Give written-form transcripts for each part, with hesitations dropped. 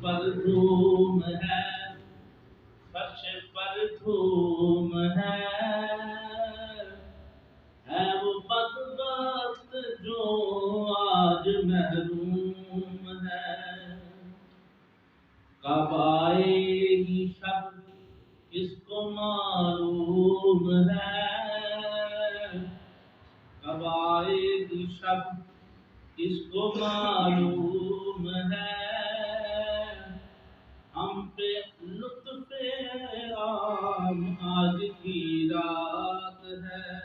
پر دھوم ہے، فرش پر دھوم ہے وہ بدبخت جو آج محروم ہے۔ کب آئے گی شب کس کو معلوم ہے، کب آئے گی شب کس کو معلوم ہے، ہم پہ لطف عام آج کی رات ہے۔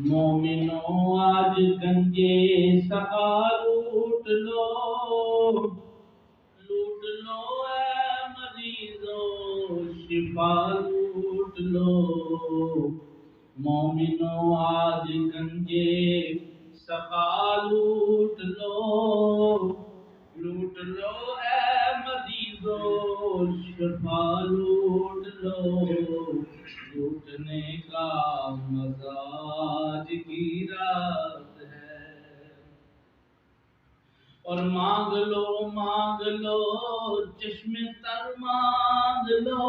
مومنوں آج گنجے سقا لوٹ لو، لوٹ لو اے مریضوں شفا لوٹ لو۔ مومنوں آج گنجے سقا لوٹ لو، لوٹ لو اے مریضوں شفا لوٹ لو۔ لوٹنے کا مزاج کی رات ہے، اور مانگ لو چشم تر مانگ لو،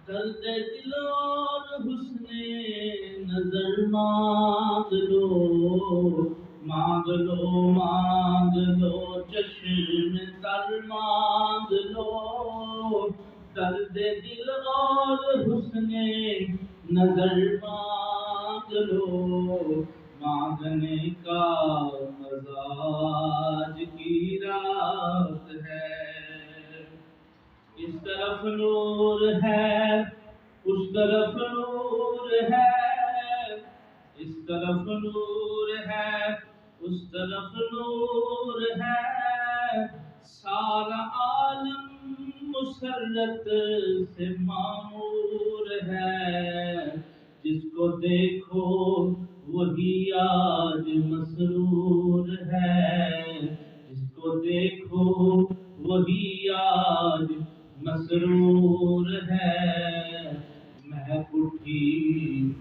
درد دل اور حسن نظر مانگ لو۔ مانگ لو چشم تر مانگ لو، درد دل اور حسن نظر مانگ لو۔ مانگنے کا مزاج کی رات ہے، اس طرف نور ہے اس طرف نور ہے، اس طرف نور ہے اس طرف نور ہے، سارا عالم مسرت سے معمور ہے۔ جس کو دیکھو وہی آج مسرور ہے، جس کو دیکھو وہی آج مسرور ہے۔ مہک اٹھی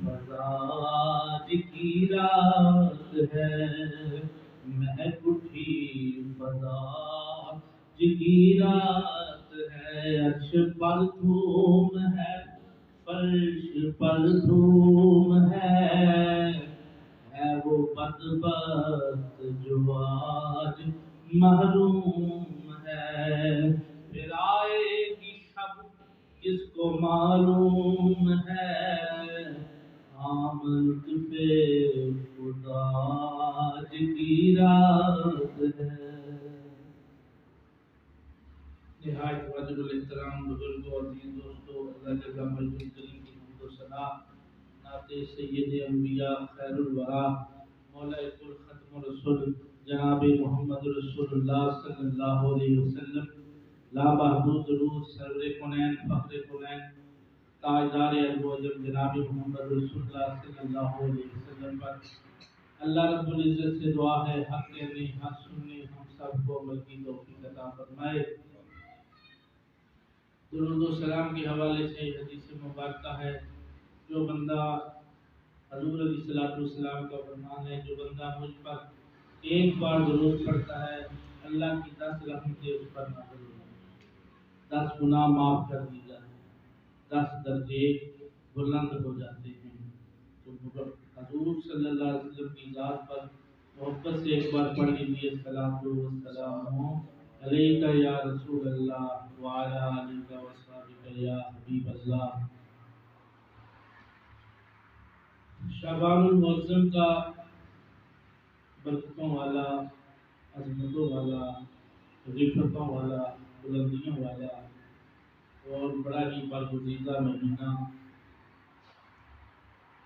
فضا آج کی رات ہے، مہک اٹھی فضا آج کی رات ہے۔ عرش پر دھوم ہے، فرش پر دھوم ہے وہ بدبخت جو آج محروم ہے۔ پھر آئے گی شب کس کو معلوم ہے، آمد پہ خدا آج کی رات ہے۔ نہایت واجب الاحترام بزرگوں اور دین دوستوں، اللہ جل مجدہ کریم کی حمد و ثنا نعت سید انبیاء خیر الورا مولا کل ختم رسول جناب محمد رسول اللہ صلی اللہ علیہ وسلم لا محدود درود سرور کونین فخر کونین تاجدار ارب و عجم جناب محمد رسول اللہ صلی اللہ علیہ وسلم پر اللہ رب العزت سے دعا ہے حق کہنے حق سننے ہم سب کو عمل کی توفیق عطا فرمائے۔ درود و سلام کے حوالے سے حدیث مبارکہ ہے، جو بندہ حضور علیہ السلام کا فرمان ہے، جو بندہ مجھ پر ایک بار درود پڑھتا ہے اللہ کی 10 رحمتیں اس پر نازل ہوتی ہیں، 10 گناہ معاف کر دی جاتے ہیں، 10 درجے بلند ہو جاتے ہیں۔ تو حضور صلی اللہ علیہ وسلم کی ذات پر محبت سے ایک بار پڑھ لیجیے، الصلاۃ والسلام علیک یا رسول اللہ وعلی آلک وصحبک یا حبیب اللہ۔ شعبان المعظم کا برکتوں والا، عظمتوں والا، رفتوں والا، بلندیوں والا اور بڑا ہی برگزیدہ مہینہ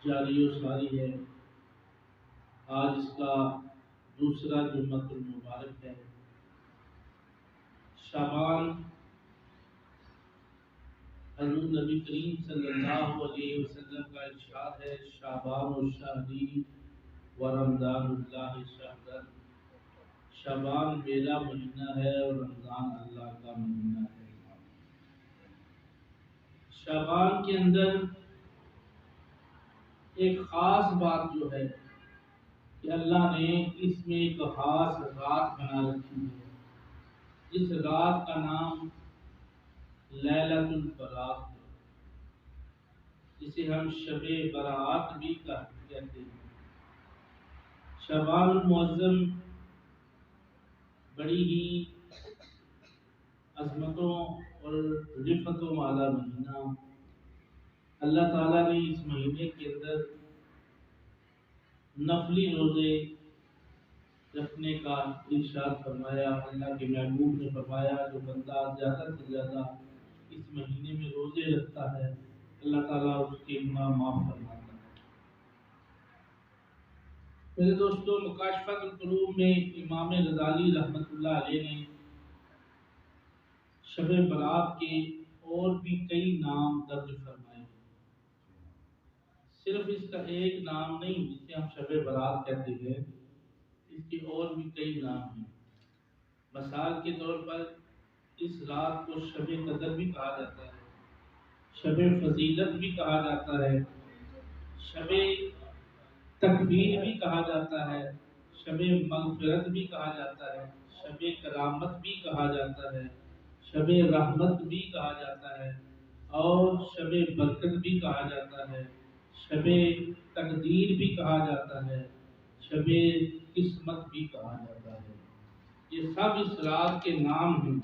جاری و ساری ہے۔ آج اس کا دوسرا جمعۃ المبارک ہے۔ شعبان حضور نبی کریم صلی اللہ علیہ وسلم کا ارشاد ہے، شعبان الشہری و رمضان اللہ شہر۔ شعبان میرا مہینہ ہے اور رمضان اللہ کا مہینہ ہے۔ شعبان کے اندر ایک خاص بات جو ہے کہ اللہ نے اس میں ایک خاص رات بنا رکھی ہے۔ اس رات کا نام لیلۃ البرات ہے، جسے ہم شب برات بھی کہتے ہیں۔ شعبان المعظم بڑی ہی عظمتوں اور رفتوں والا مہینہ، اللہ تعالیٰ نے اس مہینے کے اندر نفلی روزے رکھنے کا ارشاد فرمایا۔ اللہ کے محبوب نے فرمایا جو بندہ زیادہ سے زیادہ اس مہینے میں روزے رکھتا ہے اللہ تعالیٰ اس کے گناہ معاف فرماتا ہے۔ میرے دوستو، مکاشفۃ القلوب میں امام غزالی رحمۃ اللہ علیہ نے شب برات کے اور بھی کئی نام درج فرمائے ہیں۔ صرف اس کا ایک نام نہیں جسے ہم شب برات کہتے ہیں، اس کے اور بھی کئی نام ہیں۔ مثال کے طور پر اس رات کو شب قدر بھی کہا جاتا ہے، شب فضیلت بھی کہا جاتا ہے، شب تکبیر بھی کہا جاتا ہے، شب مغفرت بھی کہا جاتا ہے، شب کرامت بھی کہا جاتا ہے، شب رحمت بھی کہا جاتا ہے، اور شب برکت بھی کہا جاتا ہے، شب تقدیر بھی کہا جاتا ہے، شب قسمت بھی کہا جاتا ہے۔ یہ سب اس رات کے نام ہیں۔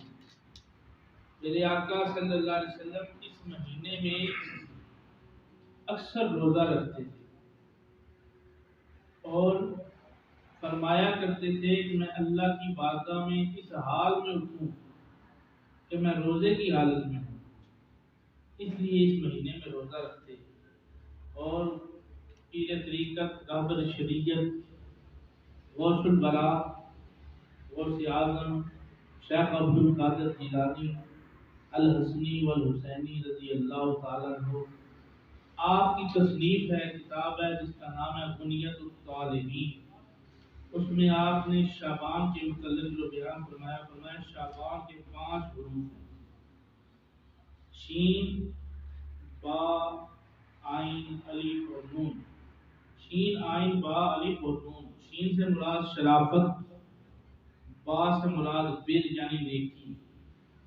میرے آقا صلی اللہ علیہ وسلم اس مہینے میں اکثر روزہ رکھتے تھے اور فرمایا کرتے تھے کہ میں اللہ کی بارگاہ میں اس حال میں اٹھوں کہ میں روزے کی حالت میں ہوں، اس لیے اس مہینے میں روزہ رکھتے۔ اور پیر طریقت رہبر شریعت غوث البرا غوث اعظم شیخ عبد القادر جیلانی الحسنی والحسینی رضی اللہ تعالیٰ عنہ، آپ کی تصنیف ہے، کتاب ہے جس کا نام ہے بنیت الطالبین۔ اس میں آپ نے شعبان کے متعلق جو بیان فرمایا شعبان کے 5 حروف ہیں، شین با عین الف اور نون۔ شین عین با الف اور نون۔ شین سے مراد شرافت، با سے مراد بر یعنی نیکی،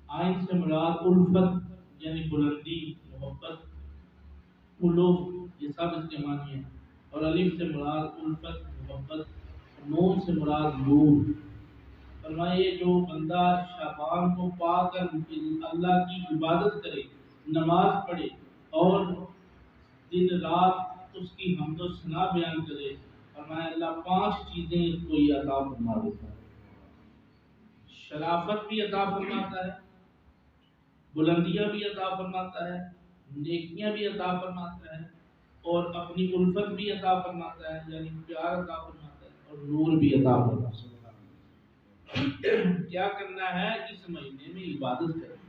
عین سے مراد الفت یعنی بلندی محبت الوف، یہ سب اس کے معنی ہیں، اور الف سے مراد الفت محبت، نون سے مراد نور۔ فرمائے جو بندہ شعبان کو پا کر اللہ کی عبادت کرے، نماز پڑھے اور دن رات اس کی حمد و ثنا بیان کرے، فرمایا اللہ 5 چیزیں اس کو یہ عطا فرما دیتا ہے۔ شرافت بھی عطا فرماتا ہے، بلندیاں بھی عطا فرماتا ہے، نیکیاں بھی عطا فرماتا ہے، اور اپنی الفت بھی عطا فرماتا ہے یعنی پیار عطا فرماتا ہے، اور نور بھی عطا فرماتا ہے۔ کیا کرنا ہے؟ اس مہینے میں عبادت کریں۔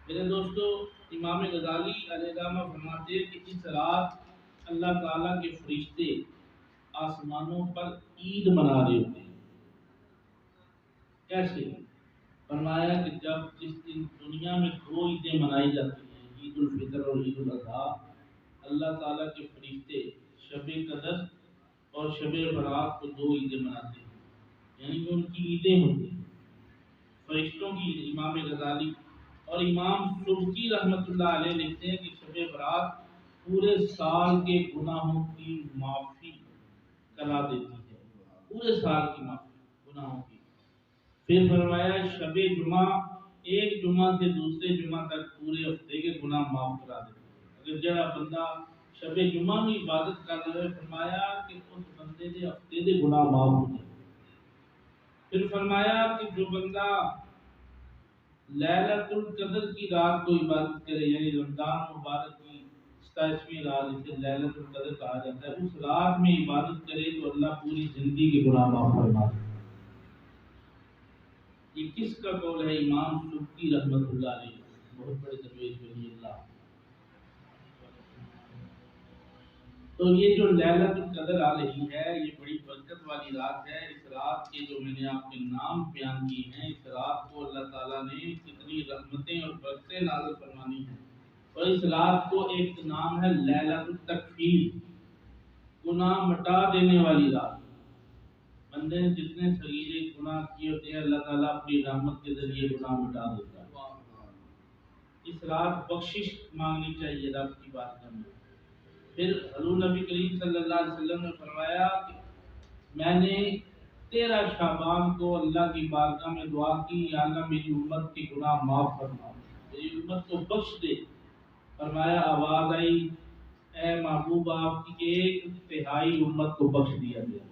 میرے دوستو، امام غزالی علیہ الرحمہ فرماتے ہیں کہ اس رات اللہ تعالیٰ کے فرشتے آسمانوں پر عید منا رہے ہوتے ہیں۔ کیسے؟ فرمایا کہ جس دن دنیا میں 2 عیدیں منائی جاتی ہیں، عید الفطر اور عید الاضحیٰ، اللہ تعالیٰ کے فرشتے شب قدر اور شب برات کو 2 عیدیں مناتے ہیں، یعنی ان کی عیدیں ہوتی ہیں فرشتوں کی۔ امام غزالی اور امام سبکی رحمۃ اللہ علیہ لکھتے ہیں کہ شب برات پورے سال کے گناہوں کی معافی کرا دیتی ہے، پورے سال کی معافی گناہوں کی۔ پھر فرمایا شب جمعہ ایک جمعہ سے دوسرے جمعہ تک پورے ہفتے کے گناہ معاف کرا دیتی ہے۔ اگر جڑا بندہ شب جمعہ میں عبادت کر رہا ہے، فرمایا کہ اس بندے کے ہفتے کے گناہ معاف ہو جائیں۔ پھر فرمایا کہ جو بندہ لیلۃ القدر کی رات کو عبادت کرے، یعنی رمضان مبارک کی 27ویں رات جسے لیلۃ القدر کہا جاتا ہے، اس رات میں عبادت کرے تو اللہ پوری زندگی کے گناہ معاف فرما دے۔ یہ کس کا قول ہے؟ امام سبکی رحمۃ اللہ علیہ، بہت بڑے درویش ولی اللہ۔ تو یہ جو لیلۃ القدر آ رہی ہے، یہ بڑی برکت والی رات ہے۔ اس رات کے جو میں نے آپ کے نام بیان کیے ہیں، اس رات کو اللہ تعالیٰ نے کتنی رحمتیں اور برکتیں نازل فرمانی ہیں، اور اس رات کو ایک نام ہے لیلۃ التکفیر، گناہ مٹا دینے والی رات۔ بندے نے جتنے صغیرے گناہ کیے ہوتے ہیں اللہ تعالیٰ اپنی رحمت کے ذریعے گناہ مٹا دیتا ہے۔ اس رات بخشش مانگنی چاہیے رب کی بارگاہ میں۔ پھر حضور نبی کریم صلی اللہ علیہ وسلم نے فرمایا کہ میں نے 13 شعبان کو اللہ کی بارگاہ میں دعا کی، یا اللہ میری امت کے گناہ معاف فرما، میری امت کو بخش دے۔ فرمایا، آواز آئی، اے محبوب آپ کی 1/3 امت کو بخش دیا گیا،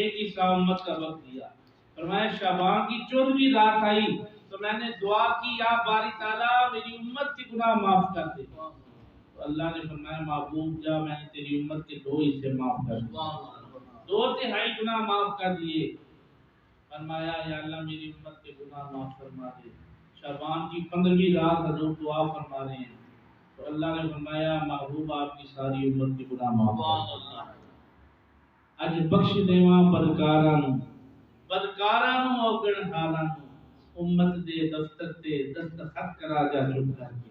1 حصہ امت کا بخش دیا۔ فرمایا شعبان کی 14ویں رات آئی تو میں نے دعا کی، یا باری تعالیٰ میری امت کے گناہ معاف کر دے۔ تو اللہ نے فرمایا محبوب جا، میں نے تیری امت کے 2 حصے معاف کر دیے، 2/3 گناہ معاف کر دیے۔ فرمایا یا اللہ میری امت کے گناہ معاف فرما دے۔ شعبان کی 15ویں رات حضور دعا فرما رہے ہیں تو اللہ نے فرمایا محبوب آپ کی ساری امت کے گناہ معاف۔ اج بخش دیواں بدکاراں اوگن حالاں امت دے دفتر تے دستخط کرا جا چپ کر کے۔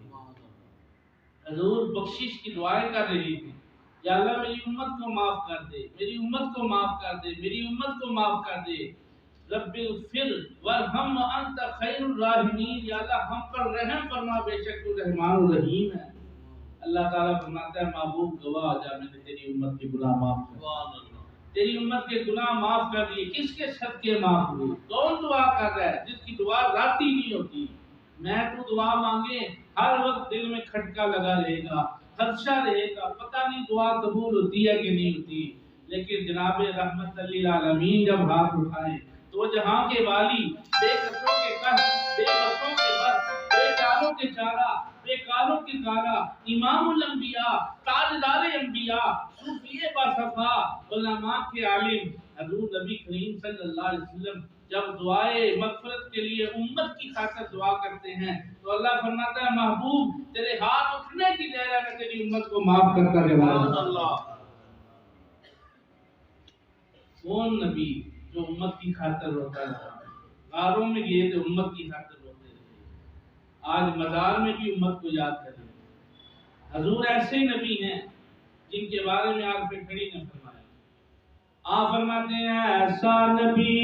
حضور بخشش کی دعائیں کر رہی تھی، یا اللہ میری امت کو معاف کر دے، میری امت کو معاف کر دے، میری امت کو معاف کر دے۔ رب اغفر وارحم وانت خیر الراحمین، یا اللہ ہم پر رحم فرما، بے شک تو رحمان الرحیم ہے۔ اللہ تعالیٰ فرماتا ہے محبوب گواہ جا، میں نے تیری امت کے گناہ معاف کر، تیری امت کے گناہ معاف کر دیے۔ کس کے صدقے معاف ہوئے؟ کون دعا کر رہا ہے جس کی دعا راتی نہیں ہوتی؟ میں تو دعا مانگے ہر وقت دل میں کھٹکا لگا رہے گا، خدشہ رہے گا، پتہ نہیں دعا قبول ہوتی ہے کہ نہیں ہوتی۔ لیکن جناب رحمت للعالمین جب ہاتھ اٹھائیں تو جہاں کے والی، بے قصوں کے قص، بے بسوں کے بس، بے چاروں کے چارہ، بے کاروں کے کارہ، امام الانبیاء، تاجدار انبیاء، صوفی باصفا، علماء کے عالم حضور نبی کریم صلی اللہ علیہ وسلم جب دعائے مغفرت کے لیے امت کی خاطر دعا کرتے ہیں تو اللہ فرماتا ہے محبوب تیرے ہاتھ اٹھنے کی دیر ہے، میں تیری امت کو معاف کرتا چلا جاؤں۔ کون نبی جو امت کی خاطر روتا رہا؟ غاروں میں گئے تو امت کی خاطر روتے رہے، آج مزار میں بھی امت کو یاد کریں۔ حضور ایسے نبی ہیں جن کے بارے میں آج پہ کھڑی نے فرمایا، آپ فرماتے ہیں ایسا نبی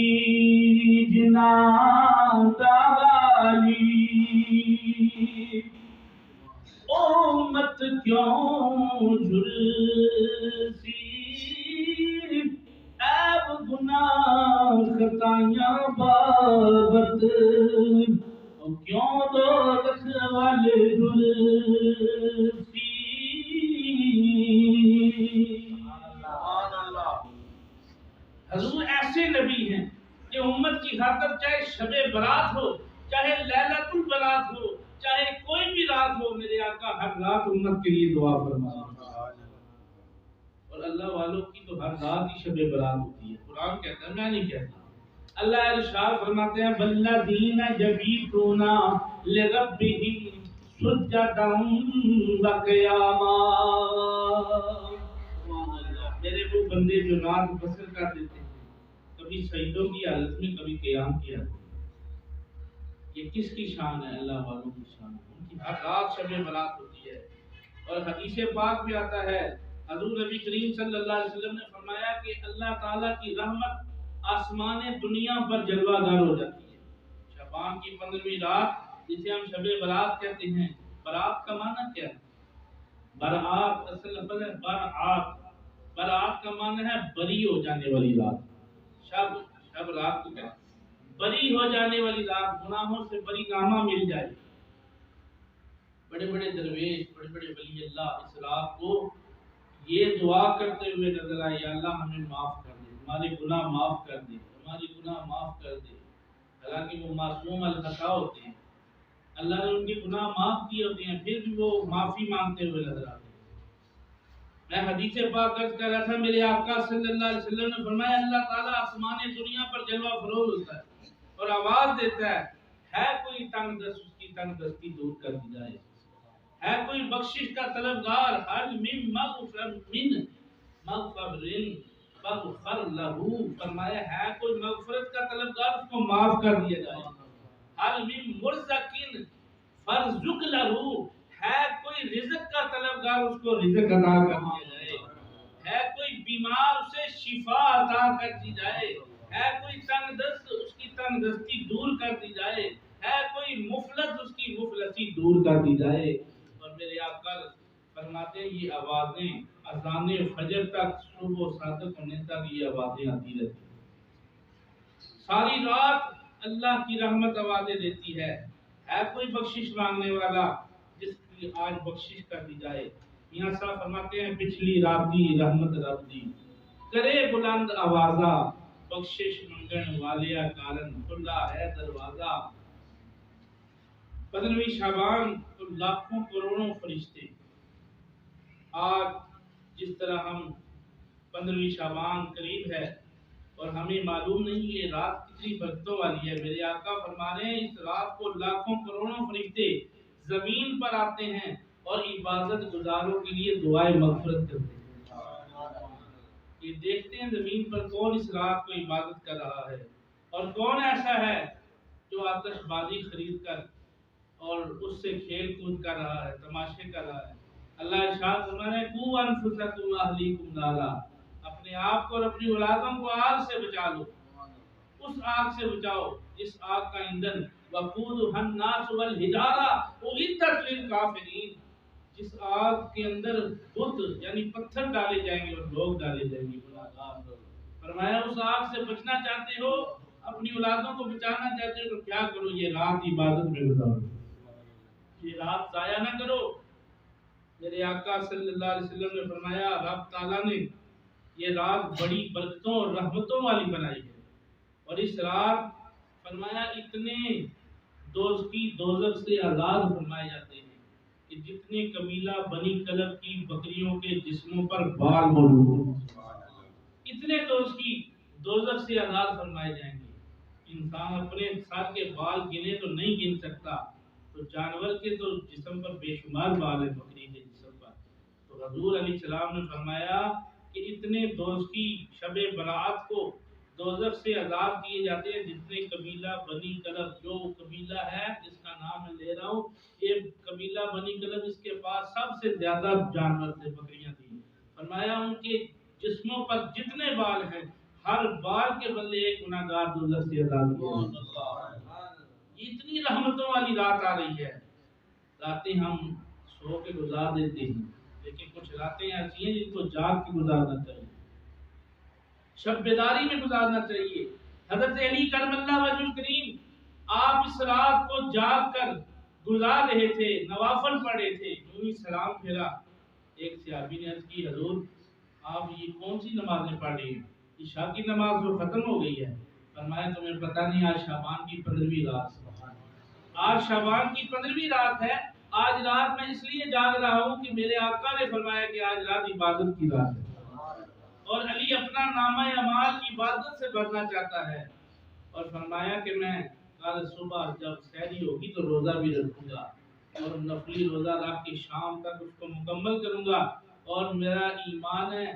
جنان والی امت کیوں جھلسی، عیب گناہ خطائیاں بابت کیوں دوزخ والے جھلسی۔ حضور ایسے نبی ہیں کہ امت کی خاطر چاہے شب برات ہو، چاہے لیلۃ البرات ہو، چاہے کوئی بھی رات ہو، میرے آقا ہر رات امت کے لیے دعا فرماتے ہیں۔ اور اللہ والوں کی تو ہر رات ہی شب برات ہوتی ہے، قرآن کہتا ہے، میں نہیں کہتا۔ اللہ ارشاد فرماتے ہیں والذین یبیتون لربہم سجدا وقیاما، میرے وہ بندے جو رات بسر کر دیتے ہیں کبھی سجدوں کی حالت میں کبھی قیام کی حالت میں۔ یہ کس کی شان ہے؟ اللہ والوں کی شان ہے، ان کی ہر رات شب برات ہوتی ہے۔ اور حدیث پاک میں آتا ہے حضور نبی کریم صلی اللہ علیہ وسلم نے فرمایا کہ اللہ تعالیٰ کی رحمت آسمان دنیا پر جلوہ گر ہو جاتی ہے۔ شعبان کی 15ویں رات جسے ہم شب برات کہتے ہیں، برات کا معنی کیا ہے؟ برات اصل لفظ ہے برات، برات کا معنی ہے بری ہو جانے والی رات۔ شب رات کو کہتے ہیں بری ہو جانے والی رات، گناہوں سے بری نامہ مل جائے۔ بڑے بڑے درویش، بڑے بڑے ولی اللہ اس رات کو یہ دعا کرتے ہوئے نظر آئے، یا اللہ ہمیں معاف کر دے، ہمارے گناہ معاف کر دے، ہمارے گناہ معاف کر دے۔ حالانکہ وہ معصوم الخطا ہوتے ہیں، اللہ نے ان کے گناہ معاف کیے ہوتے ہیں، پھر بھی وہ معافی مانگتے ہوئے نظر آتے ہیں۔ میں حدیث پاک عرض کر رہا تھا، میرے آقا صلی اللہ علیہ وسلم نے فرمایا اللہ تعالیٰ آسمان دنیا پر جلوہ فروز ہوتا ہے اور آواز دیتا ہے کوئی تنگ دست اس کی تنگ دستی دور کر دی جائے، ہے کوئی بخشش کا طلبگار، حل من مغفر فغفر لہو، فرمایا ہے کوئی مغفرت کا طلبگار اس کو معاف کر دیا جائے، حل من مرزقین فرزق لہو، ہے کوئی رزق کا طلبگار اس کو رزق عطا کر دیا جائے، ہے کوئی بیمار اسے شفا عطا کر دی جائے، ہے کوئی تنگ دست اس کی تنگ دستی دور کر دی جائے، ہے کوئی مفلس اس کی مفلسی دور کر دی جائے۔ اور میرے آقا فرماتے ہیں یہ آوازیں اذان فجر تک، صبح و صادق ہونے تک یہ آوازیں آتی رہتی ہیں۔ ساری رات اللہ کی رحمت آوازیں دیتی ہے کوئی بخشش مانگنے والا جس کی آج بخشش کر دی جائے۔ میاں صاحب فرماتے ہیں پچھلی رات کی رحمت رب دی کرے بلند آوازہ، بخشش منگن والیا کارن کھلا ہے دروازہ۔ 15ویں شعبان تو لاکھوں کروڑوں فرشتے، آج جس طرح ہم 15ویں شعبان قریب ہے اور ہمیں معلوم نہیں یہ رات کتنی برکتوں والی ہے، میرے آقا فرما رہے ہیں اس رات کو لاکھوں کروڑوں فرشتے زمین پر آتے ہیں اور عبادت گزاروں کے لیے دعائیں مغفرت کرتے ہیں۔ یہ دیکھتے ہیں زمین پر کون اس رات کو عبادت کر رہا ہے اور کون ایسا ہے جو آتش بازی خرید کر اور اس سے کھیل کود کر رہا ہے، تماشے کر رہا ہے۔ اللہ ارشاد فرما رہے ہیں قوا انفسکم واہلیکم نارا، اپنے آپ کو اور اپنی اولادوں کو آگ سے بچا لو، اس آگ سے بچاؤ جس آگ کا ایندھن وقودھا الناس والحجارہ اعدت للکافرین، جس آگ کے اندر بت یعنی پتھر ڈالے جائیں گے اور لوگ ڈالے جائیں گے۔ فرمایا اس آگ سے بچنا چاہتے ہو، اپنی اولادوں کو بچانا چاہتے ہو تو کیا کرو، یہ رات عبادت میں گزارو، یہ رات ضائع نہ کرو۔ میرے آقا صلی اللہ علیہ وسلم نے فرمایا رب تعالیٰ نے یہ رات بڑی برکتوں اور رحمتوں والی بنائی ہے، اور اس رات فرمایا اتنے دوزخی دوزخ سے آزاد فرمائے جاتے ہیں کہ جتنے قبیلہ بنی کلب کی بکریوں کے جسموں پر بال موجود ہیں اتنے دوزخی دوزخ سے آزاد فرمائے جائیں گے۔ انسان اپنے سر کے بال گنے تو نہیں گن سکتا، تو جانور کے تو جسم پر بے شمار بال ہیں بکری کے جسم پر۔ تو حضور علیہ السلام نے فرمایا کہ اتنے دوزخی شب برات کو دوزخ سے آزاد کیے جاتے ہیں جتنے قبیلہ بنی کلب، جو قبیلہ ہے جس کا نام میں لے رہا ہوں، یہ قبیلہ بنی کلب اس کے پاس سب سے زیادہ جانور تھے، بکریاں تھیں۔ فرمایا ان کے جسموں پر جتنے بال ہیں ہر بال کے بدلے ایک گناہگار دوزخ سے آزاد کیا۔ اتنی رحمتوں والی رات آ رہی ہے، راتیں ہم سو کے گزار دیتے ہیں لیکن کچھ راتیں ایسی ہیں جن کو جاگ کے گزارنا چاہیے، شب بیداری میں گزارنا چاہیے۔ حضرت علی کرم اللہ وجہ الکریم آپ اس رات کو جاگ کر گزار رہے تھے، نوافل پڑھے تھے، یوں ہی سلام پھیرا، ایک صحابی نے عرض کی حضور آپ یہ کون سی نمازیں پڑھ رہی ہیں، عشاء کی نماز تو ختم ہو گئی ہے۔ فرمایا تمہیں پتہ نہیں آج شعبان کی 15ویں رات، آج شعبان کی 15ویں رات ہے، آج رات میں اس لیے جاگ رہا ہوں کہ میرے آقا نے فرمایا کہ آج رات عبادت کی رات ہے، اور علی اپنا نامہ اعمال عبادت سے بھرنا چاہتا ہے، اور فرمایا کہ میں کل صبح جب سحری ہوگی تو روزہ بھی رکھوں گا اور نفلی روزہ رکھ کے شام تک اس کو مکمل کروں گا، اور میرا ایمان ہے،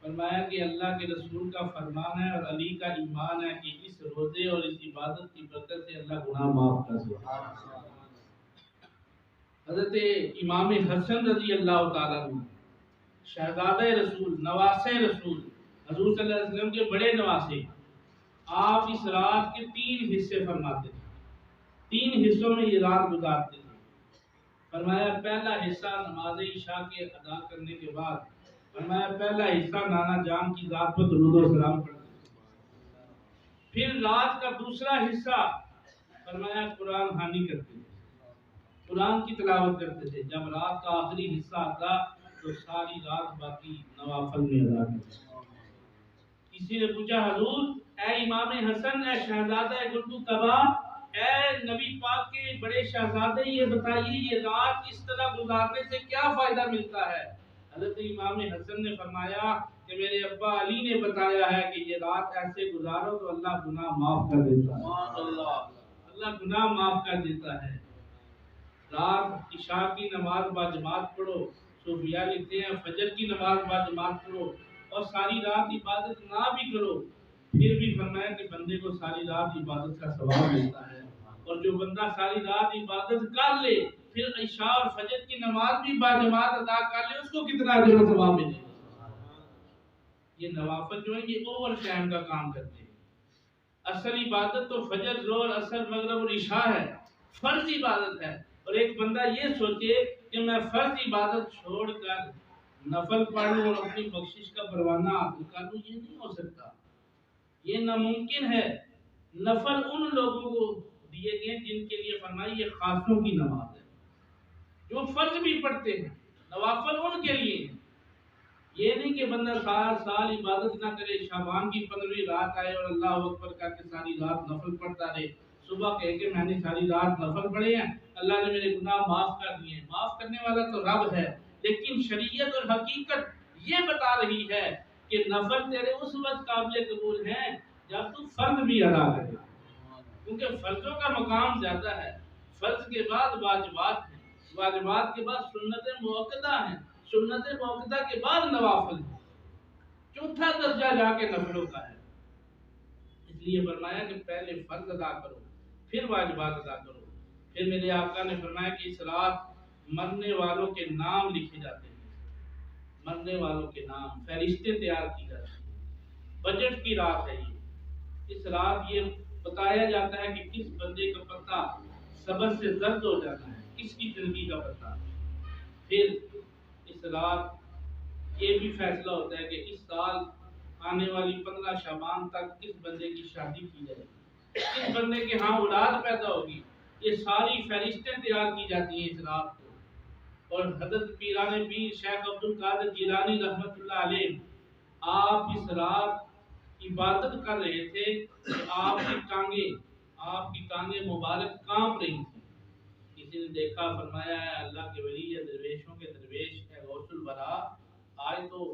فرمایا کہ اللہ کے رسول کا فرمان ہے اور علی کا ایمان ہے کہ اس روزے اور اس عبادت کی برکت سے اللہ گناہ معاف کر دے۔ حضرت امام حسن رضی اللہ تعالیٰ عنہ شہزادہ رسول، نواسے رسول، حضور صلی اللہ علیہ وسلم کے بڑے نواسے، آپ اس رات کے 3 حصے فرماتے تھے، 3 حصوں میں یہ رات گزارتے تھے۔ فرمایا پہلا حصہ نماز عشاء کے ادا کرنے کے بعد، فرمایا پہلا حصہ نانا جان کی ذات پر درود و سلام پڑھتے تھے، پھر رات کا دوسرا حصہ فرمایا قرآن خوانی کرتے تھے، قرآن کی تلاوت کرتے تھے، جب رات کا آخری حصہ آتا تو ساری رات باقی نوافل میں ادا کرتے تھے۔ کسی نے پوچھا حضور اے امام حسن، اے شہزادہ گلبو قبا، اے نبی پاک کے بڑے شہزادے، یہ بتائیے یہ رات اس طرح گزارنے سے کیا فائدہ ملتا ہے؟ حضرت امام حسن نے فرمایا کہ میرے ابا علی نے بتایا ہے کہ یہ رات ایسے گزارو تو اللہ گناہ معاف کر دیتا ہے، اللہ گناہ معاف کر دیتا ہے۔ رات عشاء کی نماز با جماعت پڑھو، صوفیاء لکھتے ہیں فجر کی نماز با جماعت پڑھو، اور ساری رات عبادت نہ بھی کرو پھر بھی فرمایا کہ بندے کو ساری رات عبادت کا ثواب ملتا ہے، اور جو بندہ ساری رات عبادت کر لے پھر عشاء اور فجر کی نماز بھی با جماعت ادا کر لے اس کو کتنا اجر و ثواب ملے گا۔ یہ نوافل جو ہیں یہ اوور ٹائم کا کام کرتے ہیں، اصل عبادت تو فجر زور اثر مغرب اور عشاء ہے، فرض عبادت ہے. اور ایک بندہ یہ سوچے کہ میں فرض عبادت چھوڑ کر نفل پڑھ لوں اور اپنی بخشش کا پروانہ حاصل کر لوں، یہ نہیں ہو سکتا، یہ ناممکن ہے. نفل ان لوگوں کو دیے گئے جن کے لیے فرمائی یہ خاصوں کی نماز ہے، جو فرض بھی پڑھتے ہیں. نوافل ان کے لیے ہیں. یہ نہیں کہ بندہ سارا سال عبادت نہ کرے، شعبان کی 15ویں رات آئے اور اللہ اکبر کہہ کے ساری رات نفل پڑھتا رہے، صبح کہے کہ میں نے ساری رات نفل پڑھے ہیں، اللہ نے میرے گناہ معاف کر دیے ہیں. معاف کرنے والا تو رب ہے، لیکن شریعت اور حقیقت یہ بتا رہی ہے کہ نفل تیرے اس وقت قابل قبول ہیں جب تو فرض بھی ادا کرے، کیونکہ فرضوں کا مقام زیادہ ہے. فرض کے بعد واجبات ہیں، واجبات کے بعد سنت موقدہ ہیں، سنت موقدہ کے بعد نوافل ہیں، چوتھا درجہ جا کے نفلوں کا ہے. اس لیے فرمایا کہ پہلے فرض ادا کرو پھر واجبات ادا کرو. پھر میرے آقا نے فرمایا کہ اس رات مرنے والوں کے نام لکھے جاتے ہیں، مرنے والوں کے نام فہرستیں تیار کی جاتی ہیں. بجٹ کی رات ہے یہ. اس رات یہ بتایا جاتا ہے کہ کس بندے کا پتہ صبر سے زرد ہو جانا ہے، کس کی زندگی کا پتہ. پھر اس رات یہ بھی فیصلہ ہوتا ہے کہ اس سال آنے والی 15 شعبان تک کس بندے کی شادی کی جائے گی، کس بندے کے ہاں اولاد پیدا ہوگی. یہ ساری فہرستیں تیار کی جاتی ہیں اس رات کو. اور حضرت پیران پیر شیخ عبد القادر جیلانی رحمۃ اللہ علیہ آپ اس رات عبادت کر رہے تھے کہ آپ کی ٹانگیں مبارک کانپ رہی تھی. کسی نے دیکھا، فرمایا ہے اللہ کے ولی ہے، درویشوں کے درویش ہے غوث الورا، آج تو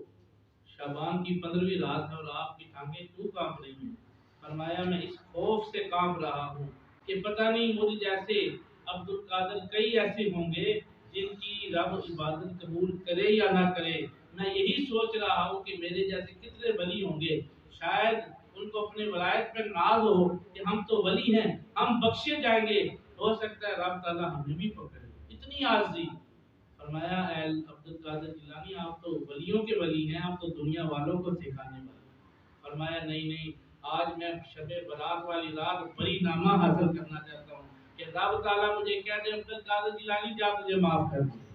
شعبان کی 15ویں رات ہے اور آپ کی ٹانگیں کیوں کانپ رہی ہیں؟ فرمایا میں اس خوف سے کانپ رہا ہوں کہ پتہ نہیں مجھ جیسے عبد القادر کئی ایسے ہوں گے جن کی رب عبادت قبول کرے یا نہ کرے. میں یہی سوچ رہا ہوں کہ میرے جیسے کتنے ولی ہوں گے، شاید ان کو اپنے ولایت پر ناز ہو کہ ہم تو ولی ہیں، ہم بخشے جائیں گے، ہو سکتا ہے رب تعالیٰ ہمیں بھی پکڑے. اتنی عاجزی. فرمایا اے عبد القادر جیلانی آپ تو ولیوں کے ولی ہیں، آپ تو دنیا والوں کو سکھانے والے. فرمایا نہیں، آج میں شب برات والی رات بڑی نامہ حاصل کرنا چاہتا ہوں کہ رب تعالیٰ مجھے کہہ دے عبد القادر جیلانی جا تجھے معاف کر دے.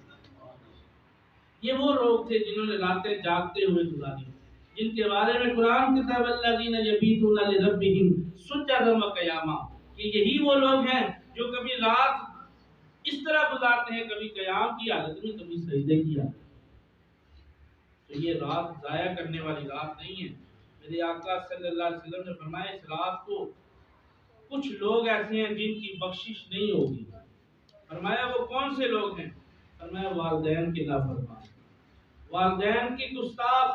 یہ وہ لوگ تھے جنہوں نے راتیں جاگتے ہوئے گزاری، جن کے بارے میں قرآن کتاب الذین یبیتون لربہم سجدا و قیاما، کہ یہی وہ لوگ ہیں جو کبھی رات اس طرح گزارتے ہیں، کبھی قیام کی حالت میں، کبھی سجدے کی حالت میں. تو یہ رات ضائع کرنے والی رات نہیں ہے. میرے آقا صلی اللہ علیہ وسلم نے فرمایا اس رات کو کچھ لوگ ایسے ہیں جن کی بخشش نہیں ہوگی. فرمایا وہ کون سے لوگ ہیں؟ فرمایا والدین کے نافرمان، والدین کے گستاخ،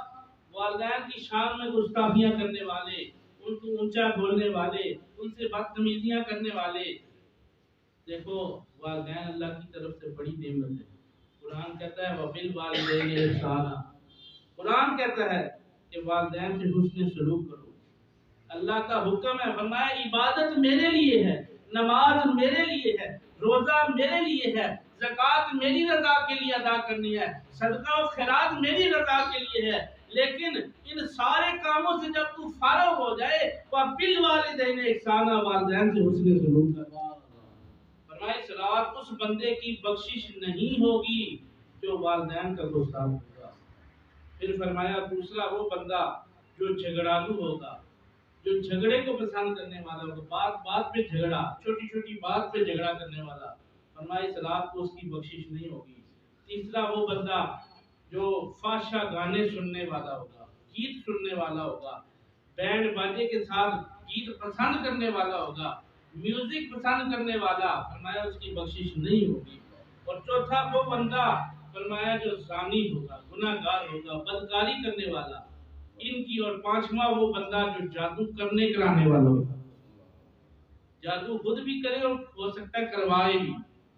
والدین کی شان میں گستاخیاں کرنے والے، ان کو اونچا بولنے والے، ان سے بدتمیزیاں کرنے والے. دیکھو والدین اللہ کی طرف سے بڑی نعمت ہے. قرآن کہتا ہے وَبِالْوَالِدَيْنِ إِحْسَانًا، قرآن کہتا ہے کہ والدین سے حسن سلوک کرو. اللہ کا حکم ہے. فرمایا عبادت میرے لیے ہے، نماز میرے لیے ہے، روزہ میرے لیے ہے، زکوٰۃ میری رضا کے لیے ادا کرنی ہے، صدقہ و خیرات میری رضا کے لیے ہے. لیکن ان سارے کاموں سے جب تو فارغ ہو جائے وَبِالْوَالِدَيْنِ إِحْسَانًا، والدین سے حسن سلوک کرو. فرمایا اس رات اس بندے کی بخشش نہیں ہوگی جو والدین کا گستاخ ہوگا. پھر فرمایا دوسرا وہ بندہ جو جھگڑالو ہوگا، جو جھگڑے کو پسند کرنے والا ہوگا، بات بات پہ جھگڑا، چھوٹی چھوٹی بات پہ جھگڑا کرنے والا. فرمایا اس رات کو اس کی بخشش نہیں ہوگی. تیسرا وہ بندہ جو فحشہ گانے سننے والا ہوگا، گیت سننے والا ہوگا، بینڈ باجے کے ساتھ گیت پسند کرنے والا ہوگا، میوزک پسند کرنے والا. فرمایا اس کی بخشش نہیں ہوگی. اور چوتھا وہ بندہ فرمایا جو زانی ہوگا، گناہ گار ہوگا، بدکاری کرنے والا ان کی. اور پانچواں وہ بندہ جو جادو کرنے کرانے والا ہوگا، جادو خود بھی کرے اور ہو سکتا ہے کروائے بھی.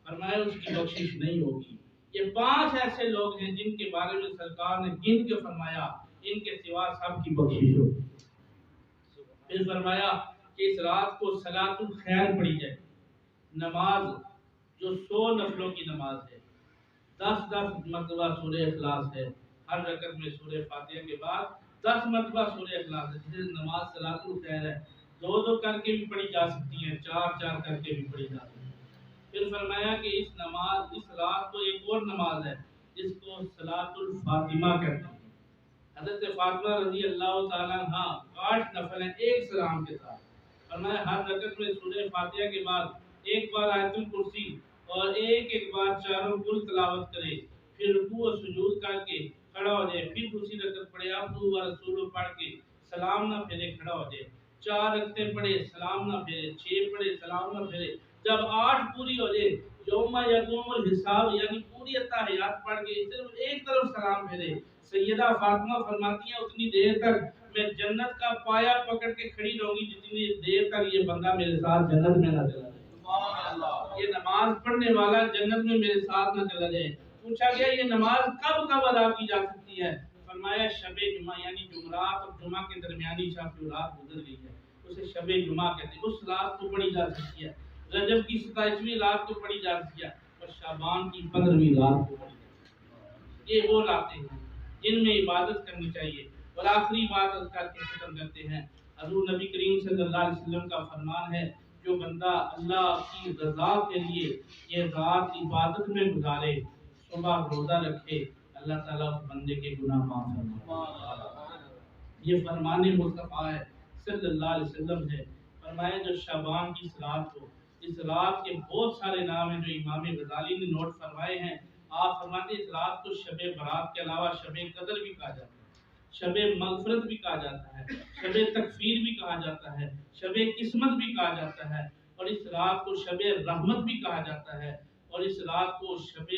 فرمایا اس کی بخشش نہیں ہوگی. یہ 5 ایسے لوگ ہیں جن کے بارے میں سرکار نے گن کے فرمایا ان کے سوا سب کی بخشش ہوگی. پھر فرمایا کہ اس رات کو صلاۃ الخیر پڑھی جائے. نماز جو 100 نفلوں کی نماز ہے، 10 مرتبہ سورہ اخلاص ہے، ہر رکعت میں سورہ فاتحہ کے بعد 10 مرتبہ سورہ اخلاص ہے، جسے نماز صلاۃ الخیر ہے. دو دو کر کے بھی پڑھی جا سکتی ہیں، چار چار کر کے بھی پڑھی جا سکتی ہیں۔ پھر فرمایا کہ اس رات کو ایک اور نماز ہے جس کو صلاۃ الفاطمہ کہتے ہیں۔ حضرت فاطمہ رضی اللہ تعالیٰ عنہ 8 نفل ہیں ایک سلام کے ساتھ۔ فرمایا ہر رکعت میں سورہ فاتحہ کے بعد ایک بار آیت الکرسی اور ایک بار چاروں کل تلاوت کرے، پھر رکوع و سجود کر کے کھڑا ہو جائے، پھر دوسری رکعت پڑھے عبدہ و رسولہ پڑھ کے سلام نہ پھیرے کھڑا ہو جائے، 4 رکعتیں پڑھے سلام نہ پھیرے، 6 پڑھے سلام نہ پھیرے، جب 8 پوری ہو جائے یوم یقوم الحساب یعنی پوری اتحیات پڑھ کے صرف ایک طرف سلام پھیرے۔ سیدہ فاطمہ فرماتی ہیں اتنی دیر تک میں جنت کا پایا پکڑ کے کھڑی رہوں گی جتنی دیر تک یہ بندہ میرے ساتھ جنت میں نہ چلا جائے۔ یہ نماز پڑھنے والا جنت میں میرے ساتھ نہ چلا جائے۔ پوچھا گیا یہ نماز کب کب ادا کی جا سکتی ہے؟ فرمایا شب جمعہ یعنی جمعرات اور جمعہ کے درمیانی شب جو رات گزر گئی ہے اسے شب جمعہ کہتے ہیں، اس رات کو پڑھی جا سکتی ہے، رجب کی 27ویں رات کو پڑھی جا سکتی ہے اور شعبان کی 15ویں رات کو پڑھی جا سکتی ہے۔ یہ وہ راتیں ہیں جن میں عبادت کرنی چاہیے۔ اور آخری بات کر کے ختم کرتے ہیں، حضور نبی کریم صلی اللہ علیہ وسلم کا فرمان ہے جو بندہ اللہ کی رضا کے لیے یہ رات عبادت میں گزارے، صبح روزہ رکھے، اللہ تعالیٰ اس بندے کے گناہ معاف فرمائے۔ یہ فرمان مصطفیٰ ہے صلی اللہ علیہ وسلم ہے۔ فرمایا جو شعبان کی اس رات کو، اس رات کے بہت سارے نام ہیں جو امام غزالی نے نوٹ فرمائے ہیں۔ آپ فرماتے ہیں اس رات کو شب برات کے علاوہ شب قدر بھی کہا جاتا ہے، شب مغفرت بھی کہا جاتا ہے، شب تکفیر بھی کہا جاتا ہے، شب قسمت بھی کہا جاتا ہے، اور اس رات کو شب رحمت بھی کہا جاتا ہے، اور اس رات کو شب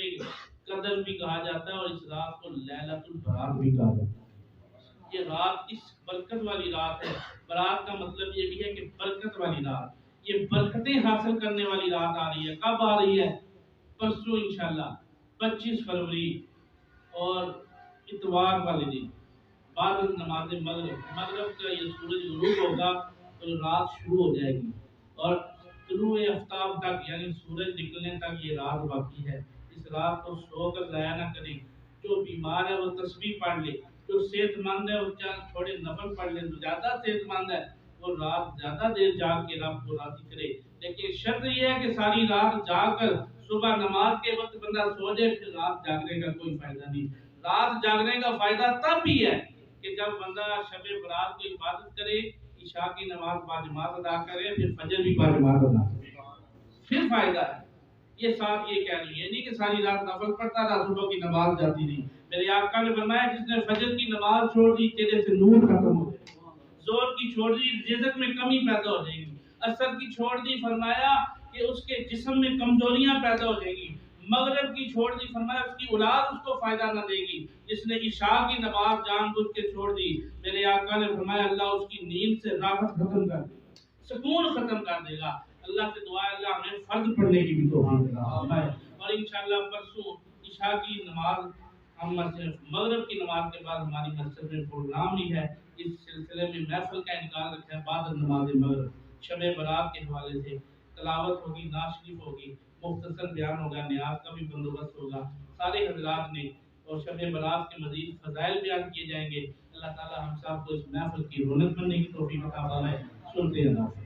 قدر بھی کہا جاتا ہے، اور اس رات کو لیلۃ البرات بھی کہا جاتا ہے۔ یہ رات اس برکت والی رات ہے۔ برات کا مطلب یہ بھی ہے کہ برکت والی رات، یہ برکتیں حاصل کرنے والی رات آ رہی ہے۔ کب آ رہی ہے؟ پرسوں انشاءاللہ 25 فروری اور اتوار والے دن بعد نماز مغرب کا یہ سورج غروب ہوگا تو رات شروع ہو جائے گی، اور طلوع آفتاب تک یعنی سورج نکلنے تک یہ رات باقی ہے۔ اس رات کو سو کر ضائع نہ کریں۔ جو بیمار ہے وہ تسبیح پڑھ لے، جو صحت مند ہے وہ چند تھوڑے نفل پڑھ لے، جو زیادہ صحت مند ہے وہ رات زیادہ دیر جاگ کے رب کو راضی کرے۔ لیکن شرط یہ ہے کہ ساری رات جاگ کر صبح نماز کے وقت بندہ سو جائے، پھر رات جاگنے کا کوئی فائدہ نہیں۔ رات جاگنے کا فائدہ تب بھی ہے کہ جب بندہ شب برات کو عبادت کرے، عشاء کی نماز باجماعت ادا کرے، پھر فجر بھی باجماعت ادا کرے، پھر فائدہ ہے۔ یہ ساتھ یہ کہہ رہی ہے نہیں کہ ساری رات نفل پڑھتا رہا صبح کی نماز جاتی نہیں۔ میرے آقا نے فرمایا جس نے فجر کی نماز چھوڑ دی چہرے سے نور ختم ہو جائے گا، زور کی چھوڑ دی رزق میں کمی پیدا ہو جائے گی، اثر کی چھوڑ دی فرمایا کہ اس کے جسم میں کمزوریاں پیدا ہو جائیں گی، مغرب کی چھوڑ دی فرمایا اس کی اولاد اس کو فائدہ نہ دے گی، جس نے عشاء کی نماز جان بوجھ کے چھوڑ دی میرے آقا نے فرمایا اللہ اس کی نیند سے راحت ختم کر دے گا، سکون ختم کر دے گا۔ اللہ سے دعا ہے اللہ ہمیں فرض پڑھنے کی بھی توفیق عطا فرمائے، اور انشاءاللہ پرسوں عشاء کی نماز ہم مغرب کی نماز کے بعد ہماری مسجد میں پروگرام بھی ہے، اس سلسلے میں محفل کا انعقاد رکھا ہے بعد نماز مغرب، شب برات کے حوالے سے تلاوت ہوگی، نعت شریف ہوگی، مختصر بیان ہوگا، نیاز کا بھی بندوبست ہوگا سارے حضرات نے، اور شب برات کے مزید فضائل بیان کیے جائیں گے۔ اللہ تعالی ہم سب کو اس محفل کی رونق بننے کی توفیق عطا فرمائے۔ سنتے ہیں اللہ۔